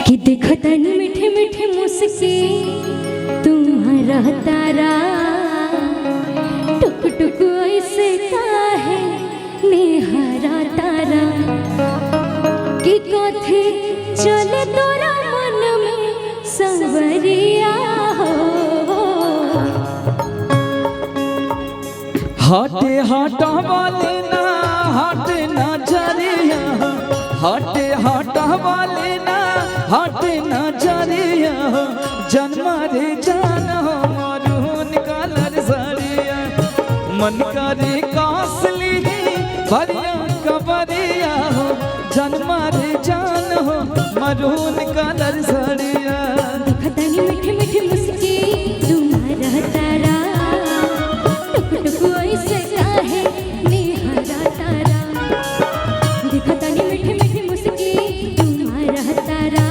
कि देखो तनी मीठे मीठे मुस्की तुम्हारा तारा टुक टुक ऐसे काहे निहारा तारा कि कथे चले तोरा मन में संवरिया हो। हटे हटा वाले ना हटे ना जरिया, हटे हटा वाले ना हटे ना जरिया, जन्मा रे जान हो मरून कलर सरिया, मन करे कासली भरिया कबरिया हो, जन्मा रे जान हो मरून कलर सरिया। देखतनी मीठे मीठे मुस्की तुम्हारा तारा टुक टुक ऐसे काहे निहारा तारा, देखतनी मीठे मीठे मुस्की तुम्हारा तारा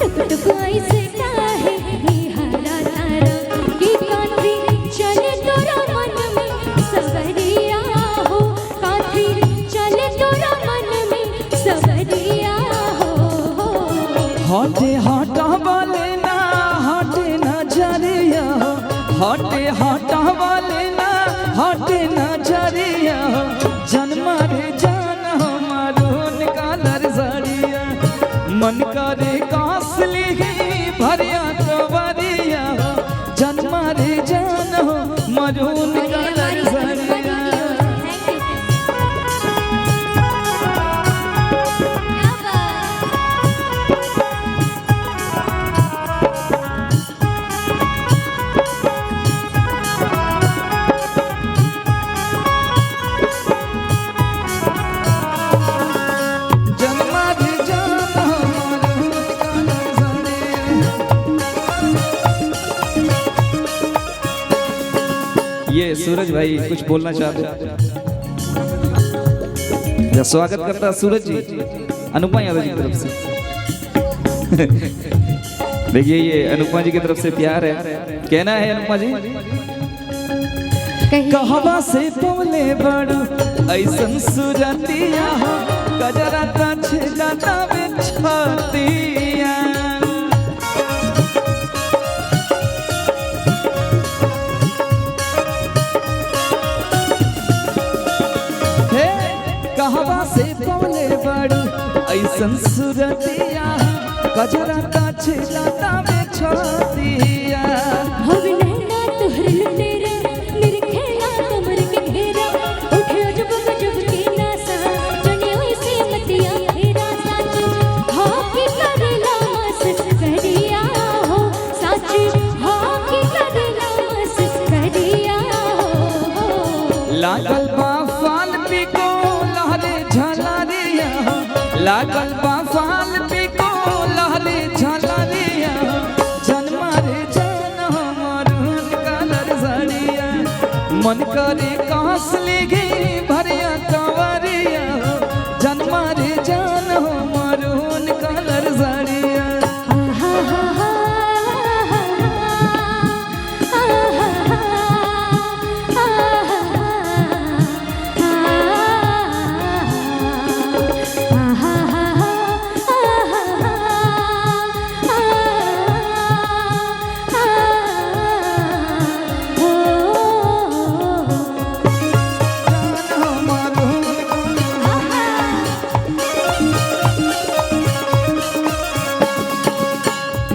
टुक टुक ऐसे काहे निहारा तारा कि काठी चले तोरा मन में सवरिया हो, काठी चले तोरा मन में सवरिया हो। हटे हटा वाले ना हटे ना जरिया, हटे हटा वाले ना हटे ना जरिया, जन्मा रे जान हो मरून कलर सरिया, मन करे कासली भरिया कवरिया, जन्मा रे जान हो मरून कलर सरिया। ये सूरज भाई कुछ बोलना चाहते हैं? स्वागत करता सूरज जी अनुपमा यादव जी की तरफ से। देखिए ये अनुपमा जी की तरफ से प्यार है, कहना है अनुपमा जी। कहवा से पवले बड़ू ऐसन सुरतिया, गजरा छेदा बिछतिया, कहवा से पवले बड़ू ऐसन सुरतिया, गजरा छेदा बिछतिया, हवे नैना तोहर लुटेरा मेरे खेला कमर के घेरा, उठे अजब गजब के नासा जने ऐसे मतिया फेरा, साच हाँ की करेला मस्त करिया हो, साच हाँ की करेला मस्त करिया हो। लागल बा फाल पिको लहरे झलरिया, लागल बा फाल पिको लहरे झलरिया, जन्मा रे जान हो मरून कलर सरिया, मन करे कासली भरिया कवरिया, जन्मा रे जान हो मरून कलर सरिया।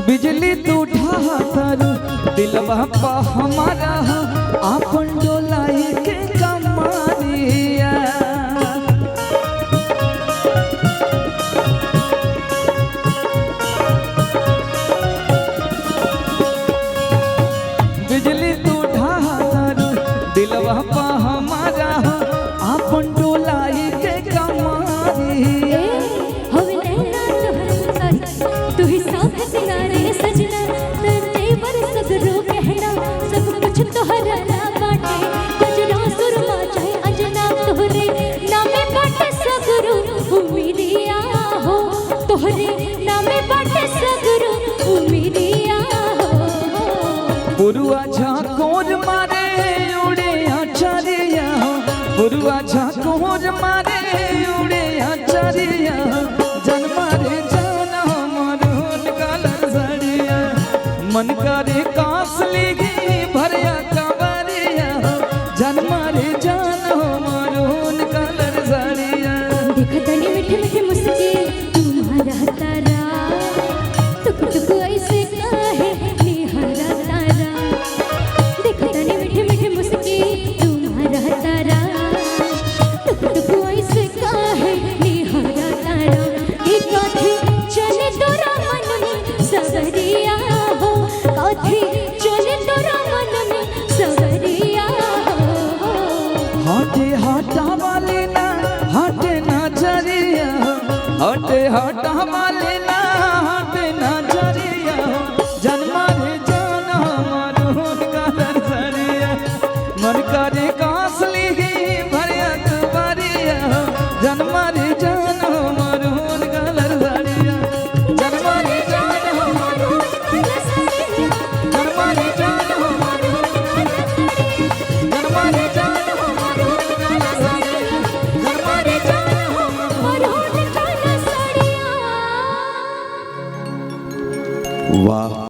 बिजली तू ढातर दिलवा पा हमारा आपन डोलाई के कमारिया, बिजली तू ढातर दिलवा पा हमारा आपन डोलाई के कमारिया, हवे नैना तोहर तू ही साथ सिनारे सजना, तेरे बरस रो कहना सब कुछ तोहरा ना बाटे, गजरा सुरमा चाहे अजना तोहरे नामे बाटे सगरो उमिरिया हो, तोहरे नामे बाटे सगरो उमिरिया हो। पुरुआ झाकोर मारे उड़े आचारिया, पुरुआ झाकोर मारे उड़े आचारिया, जन्मा रे जान हो हटा वाले ना हटे ना जरिया जन्मा रे जान हमारो कलर सरिया मन करे कासली भरिया दुबारिया जन्मा रे जान हमारो कलर सरिया जन्मा रे जान हमारो जन्मा रे जान हमारो जन्मा रे जान हमारो कलर सरिया जन्मा रे जान हमारो कलर सरिया। वाह।